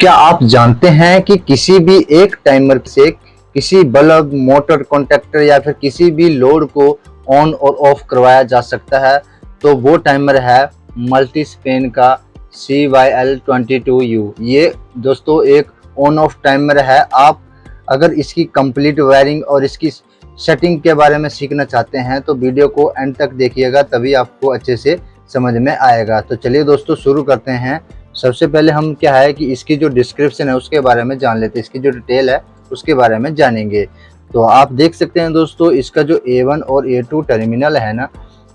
क्या आप जानते हैं कि किसी भी एक टाइमर से किसी बल्ब, मोटर, कॉन्टैक्टर या फिर किसी भी लोड को ऑन और ऑफ करवाया जा सकता है। तो वो टाइमर है मल्टी स्पेन का CYL22U। ये दोस्तों एक ऑन ऑफ टाइमर है। आप अगर इसकी कंप्लीट वायरिंग और इसकी सेटिंग के बारे में सीखना चाहते हैं तो वीडियो को एंड तक देखिएगा, तभी आपको अच्छे से समझ में आएगा। तो चलिए दोस्तों शुरू करते हैं। सबसे पहले हम क्या है कि इसकी जो डिस्क्रिप्शन है उसके बारे में जान लेते हैं, इसकी जो डिटेल है उसके बारे में जानेंगे। तो आप देख सकते हैं दोस्तों, इसका जो A1 और A2 टर्मिनल है ना,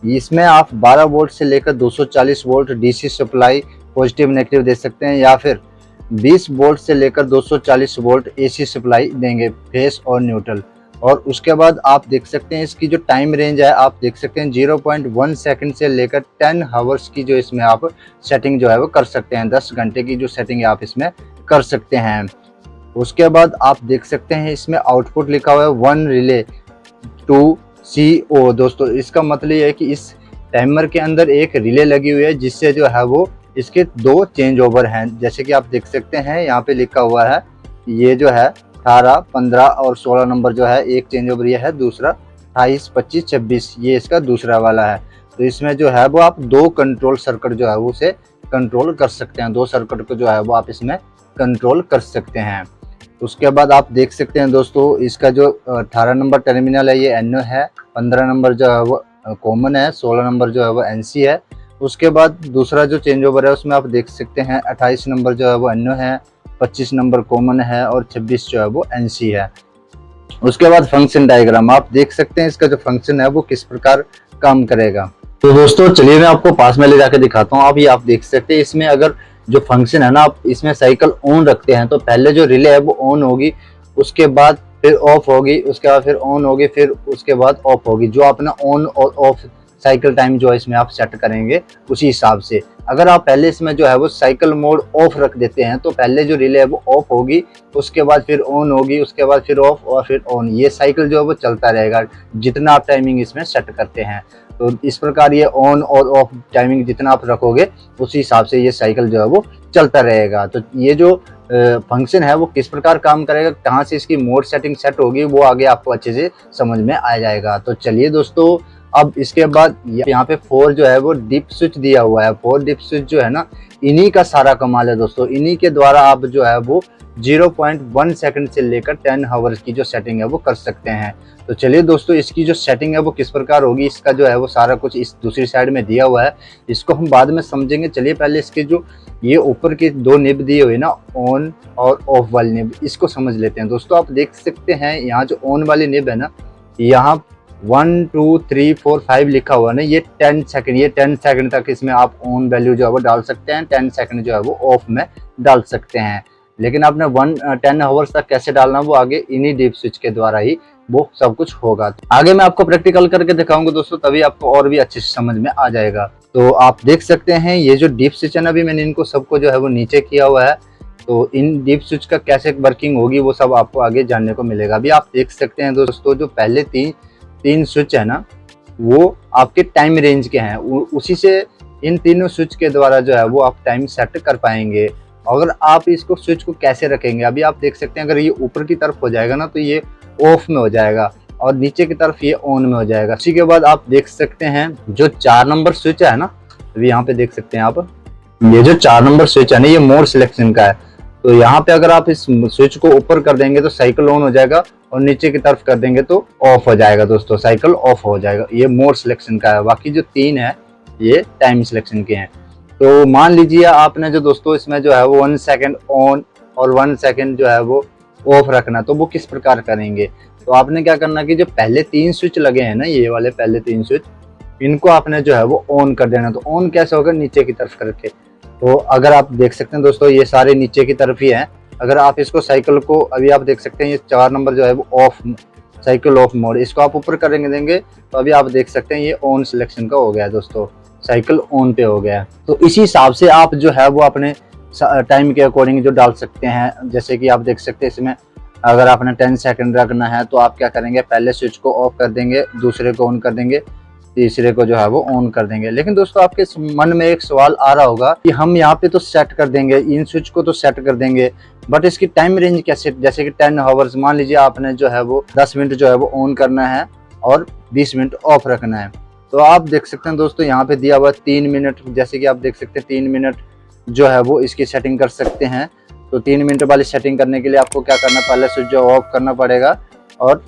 इसमें आप 12 वोल्ट से लेकर 240 volt DC supply positive negative दे सकते हैं, या फिर 20 वोल्ट से लेकर 240 वोल्ट एसी सप्लाई देंगे, फेस और न्यूट्रल। और उसके बाद आप देख सकते हैं इसकी जो टाइम रेंज है, आप देख सकते हैं 0.1 सेकंड से लेकर 10 आवर्स की जो इसमें आप सेटिंग जो है वो कर सकते हैं। 10 घंटे की जो सेटिंग आप इसमें कर सकते हैं। उसके बाद आप देख सकते हैं इसमें आउटपुट लिखा हुआ है 1 रिले टू CO। दोस्तों इसका मतलब ये है कि इस टाइमर के अंदर एक रिले लगी हुई है, जिससे जो है वो इसके 2 चेंज ओवर हैं। जैसे कि आप देख सकते हैं यहाँ पे लिखा हुआ है, ये जो है 18, 15 और 16 नंबर जो है एक चेंज ओवर ये है, दूसरा 28, 25, 26 ये इसका दूसरा वाला है। तो इसमें जो है वो आप 2 कंट्रोल सर्किट जो है वो उसे कंट्रोल कर सकते हैं। 2 सर्किट को जो है वो आप इसमें कंट्रोल कर सकते हैं। उसके बाद आप देख सकते हैं दोस्तों, इसका जो 18 नंबर टर्मिनल है ये NO है, 15 नंबर जो है वो कॉमन है, 16 नंबर जो है वो NC है। उसके बाद दूसरा जो चेंज ओवर है उसमें आप देख सकते हैं 28 नंबर जो है वो NO है, 25 नंबर कॉमन है और 26 जो है वो NC है। उसके बाद फंक्शन डायग्राम आप देख सकते हैं, इसका जो फंक्शन है वो किस प्रकार काम करेगा। तो दोस्तों चलिए मैं आपको पास में ले जाकर दिखाता हूँ। आप देख सकते हैं इसमें अगर जो फंक्शन है ना, आप इसमें साइकिल ऑन रखते हैं तो पहले जो रिले है वो ऑन होगी, उसके बाद फिर ऑफ होगी, उसके बाद फिर ऑन होगी, फिर उसके बाद ऑफ होगी। जो अपना ऑन और ऑफ साइकिल टाइम जो है इसमें आप सेट करेंगे उसी हिसाब से। अगर आप पहले इसमें जो है वो साइकिल मोड ऑफ रख देते हैं तो पहले जो रिले है वो ऑफ होगी, उसके बाद फिर ऑन होगी, उसके बाद फिर ऑफ और फिर ऑन। ये साइकिल जो है वो चलता रहेगा जितना आप टाइमिंग इसमें सेट करते हैं। तो इस प्रकार ये ऑन और ऑफ टाइमिंग जितना आप रखोगे उसी हिसाब से ये साइकिल जो है वो चलता रहेगा। तो ये जो फंक्शन है वो किस प्रकार काम करेगा, कहाँ से इसकी मोड सेटिंग सेट होगी, वो आगे आपको अच्छे से समझ में आ जाएगा। तो चलिए दोस्तों, अब इसके बाद यहाँ पे 4 जो है वो डिप स्विच दिया हुआ है। 4 डिप स्विच जो है ना, इन्हीं का सारा कमाल है दोस्तों। इन्हीं के द्वारा आप जो है वो 0.1 सेकंड से लेकर 10 आवर्स की जो सेटिंग है वो कर सकते हैं। तो चलिए दोस्तों, इसकी जो सेटिंग है वो किस प्रकार होगी, इसका जो है वो सारा कुछ इस दूसरी साइड में दिया हुआ है, इसको हम बाद में समझेंगे। चलिए पहले इसके जो ये ऊपर की 2 निब दिए हुए ना, ऑन और ऑफ वाली निब, इसको समझ लेते हैं। दोस्तों आप देख सकते हैं यहाँ जो ऑन वाली निब है ना, यहाँ 1 2 3 4 5 लिखा हुआ है ना, ये 10 सेकंड, ये 10 सेकंड तक इसमें आप ऑन वैल्यू जो है वो डाल सकते हैं, 10 सेकंड जो है वो ऑफ में डाल सकते हैं। लेकिन आपने 10 आवर्स तक कैसे डालना, वो आगे इन्हीं डीप स्विच के द्वारा ही वो सब कुछ होगा। आगे मैं आपको प्रैक्टिकल करके दिखाऊंगा दोस्तों, तभी आपको और भी अच्छे से समझ में आ जाएगा। तो आप देख सकते हैं ये जो डीप स्विच है ना, अभी मैंने इनको सबको जो है वो नीचे किया हुआ है। तो इन डीप स्विच का कैसे वर्किंग होगी वो सब आपको आगे जानने को मिलेगा। अभी आप देख सकते हैं दोस्तों, जो पहले तीन स्विच है ना, वो आपके टाइम रेंज के हैं, उसी से इन तीनों स्विच के द्वारा जो है वो आप टाइम सेट कर पाएंगे। अगर आप इसको स्विच को कैसे रखेंगे, अभी आप देख सकते हैं, अगर ये ऊपर की तरफ हो जाएगा ना तो ये ऑफ में हो जाएगा, और नीचे की तरफ ये ऑन में हो जाएगा। इसी के बाद आप देख सकते हैं जो 4 नंबर स्विच है ना, अभी यहाँ पे देख सकते हैं आप, ये जो 4 नंबर स्विच है ना, ये मोड सिलेक्शन का है। तो यहाँ पे अगर आप इस स्विच को ऊपर कर देंगे तो साइकिल ऑन हो जाएगा, और नीचे की तरफ कर देंगे तो ऑफ हो जाएगा दोस्तों, साइकिल ऑफ हो जाएगा। ये मोड सिलेक्शन का है। बाकी जो 3 है ये टाइम सिलेक्शन के हैं। तो मान लीजिए आपने जो दोस्तों इसमें जो है वो 1 सेकंड ऑन और 1 सेकंड जो है वो ऑफ रखना, तो वो किस प्रकार करेंगे। तो आपने क्या करना कि जो पहले 3 स्विच लगे हैं ना, ये वाले पहले 3 स्विच, इनको आपने जो है वो ऑन कर देना। तो ऑन कैसे होगा, नीचे की तरफ करके। तो अगर आप देख सकते हैं दोस्तों, ये सारे नीचे की तरफ ही हैं। अगर आप इसको साइकिल को, अभी आप देख सकते हैं ये 4 नंबर जो है वो ऑफ, साइकिल ऑफ मोड, इसको आप ऊपर करेंगे देंगे तो अभी आप देख सकते हैं ये ऑन सिलेक्शन का हो गया दोस्तों, साइकिल ऑन पे हो गया। तो इसी हिसाब से आप जो है वो अपने टाइम के अकॉर्डिंग जो डाल सकते हैं। जैसे कि आप देख सकते हैं इसमें अगर आपने 10 सेकंड रखना है तो आप क्या करेंगे, पहले स्विच को ऑफ कर देंगे, दूसरे को ऑन कर देंगे, तीसरे को जो है वो ऑन कर देंगे। लेकिन दोस्तों आपके मन में एक सवाल आ रहा होगा कि हम यहाँ पे तो सेट कर देंगे, इन स्विच को तो सेट कर देंगे, बट इसकी टाइम रेंज कैसे, जैसे कि 10 आवर्स मान लीजिए आपने जो है वो 10 मिनट जो है वो ऑन करना है और 20 मिनट ऑफ रखना है। तो आप देख सकते हैं दोस्तों यहाँ पे दिया हुआ 3 मिनट, जैसे कि आप देख सकते हैं 3 मिनट जो है वो इसकी सेटिंग कर सकते हैं। तो 3 मिनट वाली सेटिंग करने के लिए आपको क्या करना, पहले स्विच जो ऑफ करना पड़ेगा और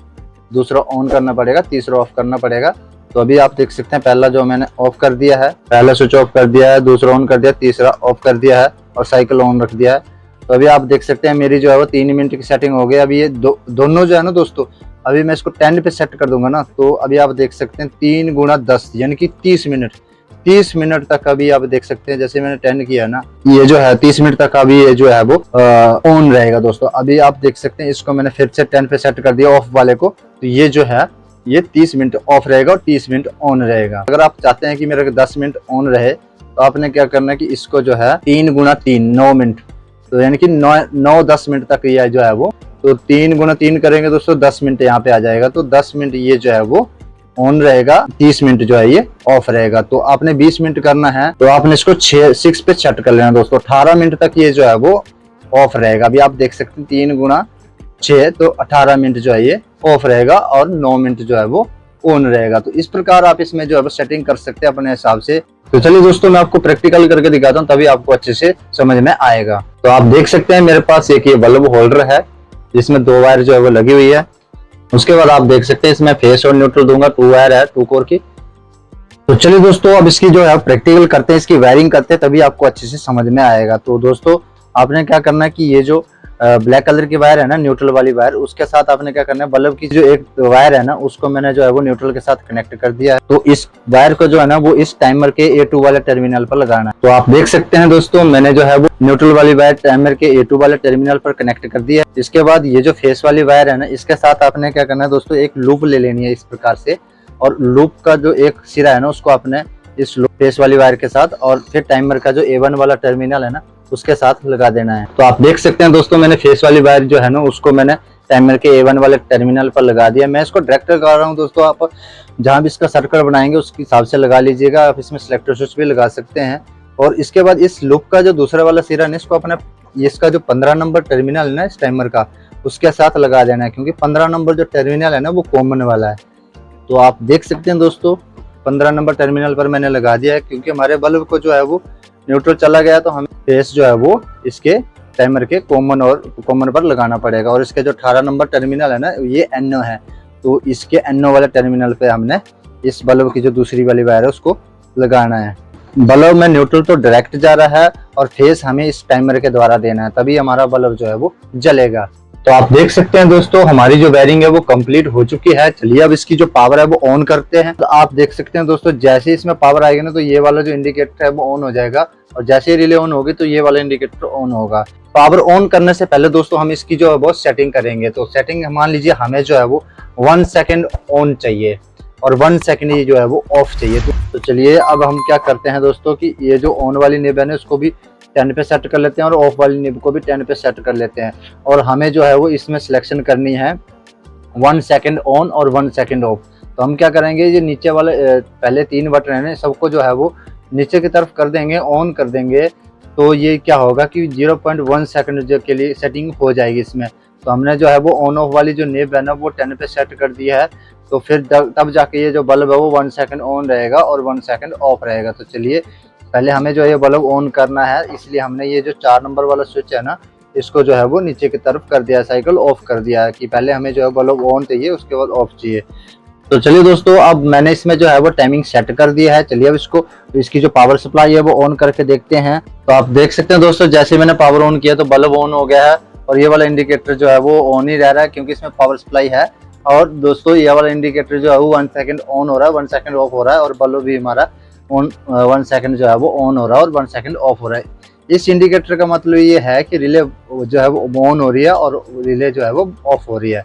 दूसरा ऑन करना पड़ेगा, तीसरा ऑफ करना पड़ेगा। तो अभी आप देख सकते हैं पहला जो मैंने ऑफ कर दिया है, पहला स्विच ऑफ कर दिया है, दूसरा ऑन कर दिया, तीसरा ऑफ कर दिया है और साइकिल ऑन रख दिया है। तो अभी आप देख सकते हैं मेरी जो है वो 3 मिनट की सेटिंग हो गई। अभी ये दोनों जो है ना दोस्तों, अभी मैं इसको 10 पे सेट कर दूंगा ना, तो अभी आप देख सकते हैं 3 गुणा 10 यानी कि 30 मिनट तक अभी आप देख सकते हैं। जैसे मैंने 10 किया ना, ये जो है 30 मिनट तक अभी ये जो है वो ऑन रहेगा दोस्तों। अभी आप देख सकते हैं इसको मैंने फिर से 10 पे सेट कर दिया ऑफ वाले को, तो ये जो है ये 30 मिनट ऑफ रहेगा और 30 मिनट ऑन रहेगा। अगर आप चाहते हैं कि मेरा 10 मिनट ऑन रहे तो आपने क्या करना है कि इसको जो है 3 गुणा 3 9 मिनट, तो यानी कि 9-10 मिनट तक ये जो है वो, तो 3 गुणा 3 करेंगे दोस्तों 10 मिनट यहाँ पे आ जाएगा। तो 10 मिनट ये जो है वो ऑन रहेगा, 30 मिनट जो है ये ऑफ रहेगा। तो आपने 20 मिनट करना है तो आपने इसको 6 पे सेट कर लेना दोस्तों। 18 मिनट तक ये जो है वो ऑफ रहेगा। अभी आप देख सकते हैं 3 गुणा 6 तो 18 मिनट जो है ये ऑफ रहेगा और 9 मिनट जो है वो ऑन रहेगा। तो इस प्रकार आप इसमें जो है वो सेटिंग कर सकते हैं अपने हिसाब से। तो चलिए दोस्तों मैं आपको प्रैक्टिकल करके दिखाता हूँ, तभी आपको अच्छे से समझ में आएगा। तो आप देख सकते हैं मेरे पास एक ये बल्ब होल्डर है जिसमें 2 वायर जो है वो लगी हुई है। उसके बाद आप देख सकते हैं इसमें फेस और न्यूट्रल दूंगा, 2 वायर है 2 कोर की। तो चलिए दोस्तों अब इसकी जो है प्रैक्टिकल करते हैं, इसकी वायरिंग करते हैं, तभी आपको अच्छे से समझ में आएगा। तो दोस्तों आपने क्या करना है कि ये जो ब्लैक कलर की वायर है ना, न्यूट्रल वाली वायर, उसके साथ आपने क्या करना है, बल्ब की जो एक वायर है ना उसको मैंने जो है वो न्यूट्रल के साथ कनेक्ट कर दिया है। तो इस वायर को जो है ना वो इस टाइमर के A2 वाले टर्मिनल पर लगाना है। तो आप देख सकते हैं दोस्तों मैंने जो है वो न्यूट्रल वाली वायर टाइमर के A2 वाले टर्मिनल पर कनेक्ट कर दिया है। इसके बाद ये जो फेस वाली वायर है ना, इसके साथ आपने क्या करना है दोस्तों, एक लूप ले लेनी है इस प्रकार से, और लूप का जो एक सिरा है ना उसको आपने इस फेस वाली वायर के साथ और फिर टाइमर का जो A1 वाला टर्मिनल है ना उसके साथ लगा देना है। तो आप देख सकते हैं दोस्तों मैंने फेस वाली वायर जो है ना उसको मैंने टाइमर के A1 वाले टर्मिनल पर लगा दिया। मैं इसको डायरेक्ट लगा रहा हूँ दोस्तों, आप जहां भी इसका सर्कल बनाएंगे उसके हिसाब से लगा लीजिएगा। आप इसमें सिलेक्टर स्विच भी लगा सकते हैं। और इसके बाद इस लूप का जो दूसरा वाला सिरा है इसको अपने इसका जो 15 नंबर टर्मिनल है ना इस टाइमर का, उसके साथ लगा देना है, क्योंकि 15 नंबर जो टर्मिनल है ना वो कॉमन वाला है। तो आप देख सकते हैं दोस्तों 15 नंबर टर्मिनल पर मैंने लगा दिया है, क्योंकि हमारे बल्ब को जो है वो न्यूट्रल चला गया तो हमें फेस जो है वो इसके टाइमर के कॉमन पर लगाना पड़ेगा। और इसके जो 18 नंबर टर्मिनल है ना ये NO है, तो इसके NO वाले टर्मिनल पे हमने इस बल्ब की जो दूसरी वाली वायर है उसको लगाना है। बल्ब में न्यूट्रल तो डायरेक्ट जा रहा है और फेस हमें इस टाइमर के द्वारा देना है, तभी हमारा बल्ब जो है वो जलेगा। तो आप देख सकते हैं दोस्तों हमारी जो वायरिंग है वो कंप्लीट हो चुकी है। चलिए अब इसकी जो पावर है वो ऑन करते हैं। तो आप देख सकते हैं दोस्तों जैसे इसमें पावर आएगी ना तो ये वाला जो इंडिकेटर है वो ऑन हो जाएगा, और जैसे ही रिले ऑन होगी तो ये वाला इंडिकेटर ऑन होगा। पावर ऑन करने से पहले दोस्तों हम इसकी जो है वो सेटिंग करेंगे। तो सेटिंग मान लीजिए हमें जो है वो 1 सेकेंड ऑन चाहिए और 1 सेकेंड ये जो है वो ऑफ चाहिए। तो चलिए अब हम क्या करते हैं दोस्तों कि ये जो ऑन वाली निब है ना उसको भी 10 पे सेट कर लेते हैं और ऑफ वाली निब को भी 10 पे सेट कर लेते हैं। और हमें जो है वो इसमें सिलेक्शन करनी है 1 सेकेंड ऑन और 1 सेकेंड ऑफ। तो हम क्या करेंगे, ये नीचे वाले पहले 3 बटन है सबको जो है वो नीचे की तरफ कर देंगे, ऑन कर देंगे। तो ये क्या होगा कि 0.1 सेकेंड के लिए सेटिंग हो जाएगी इसमें। तो हमने जो है वो ऑन ऑफ वाली जो निब है ना वो 10 पे सेट कर दिया है। तो फिर तब जाके ये जो बल्ब है वो 1 सेकेंड ऑन रहेगा और 1 सेकेंड ऑफ रहेगा। तो चलिए पहले हमें जो है बल्ब ऑन करना है, इसलिए हमने ये जो 4 नंबर वाला स्विच है ना इसको जो है वो नीचे की तरफ कर दिया, साइकिल ऑफ कर दिया है कि पहले हमें जो है बल्ब ऑन चाहिए उसके बाद ऑफ चाहिए। तो चलिए दोस्तों अब मैंने इसमें जो है वो टाइमिंग सेट कर दिया है। चलिए अब इसकी जो पावर सप्लाई है वो ऑन करके देखते हैं। तो आप देख सकते हैं दोस्तों जैसे मैंने पावर ऑन किया तो बल्ब ऑन हो गया है और ये वाला इंडिकेटर जो है वो ऑन ही रह रहा है क्योंकि इसमें पावर सप्लाई है। और दोस्तों ये वाला इंडिकेटर जो है वो 1 सेकेंड ऑन हो रहा है, 1 सेकेंड ऑफ हो रहा है और बल्ब भी हमारा 1 सेकेंड जो है वो ऑन हो रहा है और 1 सेकेंड ऑफ हो रहा है। इस इंडिकेटर का मतलब ये है कि रिले जो है वो ऑन हो रही है और रिले जो है वो ऑफ हो रही है।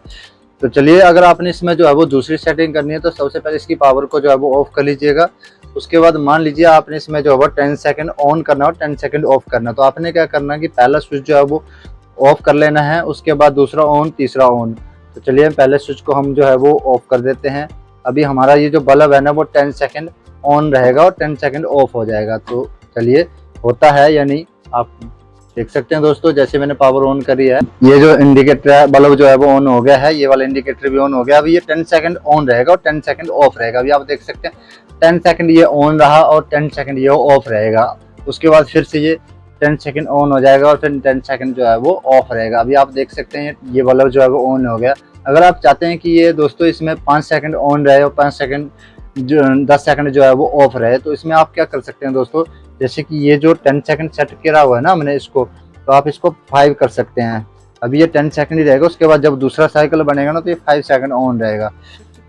तो चलिए अगर आपने इसमें जो है वो दूसरी सेटिंग करनी है तो सबसे पहले इसकी पावर को जो है वो ऑफ कर लीजिएगा। उसके बाद मान लीजिए आपने इसमें जो है वो 10 सेकेंड ऑन करना और 10 सेकेंड ऑफ करना। तो आपने क्या करना है कि पहला स्विच जो है वो ऑफ कर लेना है, उसके बाद दूसरा ऑन, तीसरा ऑन। तो चलिए पहले स्विच को हम जो है वो ऑफ कर देते हैं अभी हमारा ये जो बल्ब है ना वो 10 सेकंड ऑन रहेगा और 10 सेकंड ऑफ हो जाएगा। तो चलिए होता है या नहीं आप देख सकते हैं दोस्तों। जैसे मैंने पावर ऑन करी है, ये जो इंडिकेटर है बल्ब जो है वो ऑन हो गया है, ये वाला इंडिकेटर भी ऑन हो गया। अभी ये 10 सेकंड ऑन रहेगा और 10 सेकंड ऑफ रहेगा। अभी आप देख सकते हैं 10 सेकंड ये ऑन रहा और 10 सेकंड ये ऑफ रहेगा। उसके बाद फिर से ये 10 सेकंड ऑन हो जाएगा और फिर 10 सेकंड जो है वो ऑफ रहेगा। अभी आप देख सकते हैं ये बल्ब जो है वो ऑन हो गया। अगर आप चाहते हैं कि ये दोस्तों इसमें 5 सेकंड ऑन रहे और 5 सेकंड जो 10 सेकंड जो है वो ऑफ रहे, तो इसमें आप क्या कर सकते हैं दोस्तों, जैसे कि ये जो 10 सेकंड सेट करा हुआ है ना हमने इसको, तो आप इसको 5 कर सकते हैं। अभी ये 10 सेकंड ही रहेगा, उसके बाद जब दूसरा साइकिल बनेगा ना तो ये 5 सेकंड ऑन रहेगा।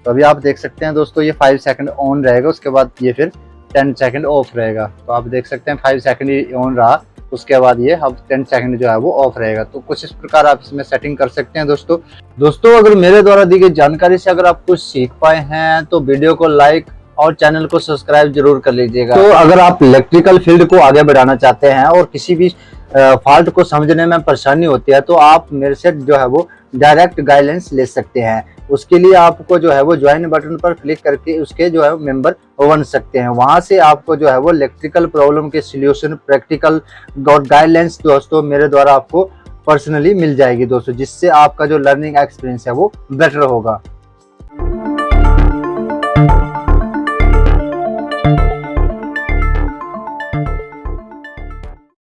तो अभी आप देख सकते हैं दोस्तों ये 5 सेकंड ऑन रहेगा, उसके बाद ये फिर 10 सेकंड ऑफ रहेगा। तो आप देख सकते हैं 5 सेकंड ही ऑन रहा, उसके बाद ये अब 10 सेकंड जो है वो ऑफ रहेगा। तो कुछ इस प्रकार आप इसमें सेटिंग कर सकते हैं दोस्तों अगर मेरे द्वारा दी गई जानकारी से अगर आप कुछ सीख पाए हैं तो वीडियो को लाइक और चैनल को सब्सक्राइब जरूर कर लीजिएगा। तो अगर आप इलेक्ट्रिकल फील्ड को आगे बढ़ाना चाहते हैं और किसी भी फॉल्ट को समझने में परेशानी होती है तो आप मेरे से जो है वो डायरेक्ट गाइडेंस ले सकते हैं। उसके लिए आपको जो है वो ज्वाइन बटन पर क्लिक करके उसके जो है मेंबर बन सकते हैं। वहां से आपको जो है वो इलेक्ट्रिकल प्रॉब्लम के सॉल्यूशन, प्रैक्टिकल गाइडलाइंस दोस्तों मेरे द्वारा आपको पर्सनली मिल जाएगी दोस्तों, जिससे आपका जो लर्निंग एक्सपीरियंस है वो बेटर होगा।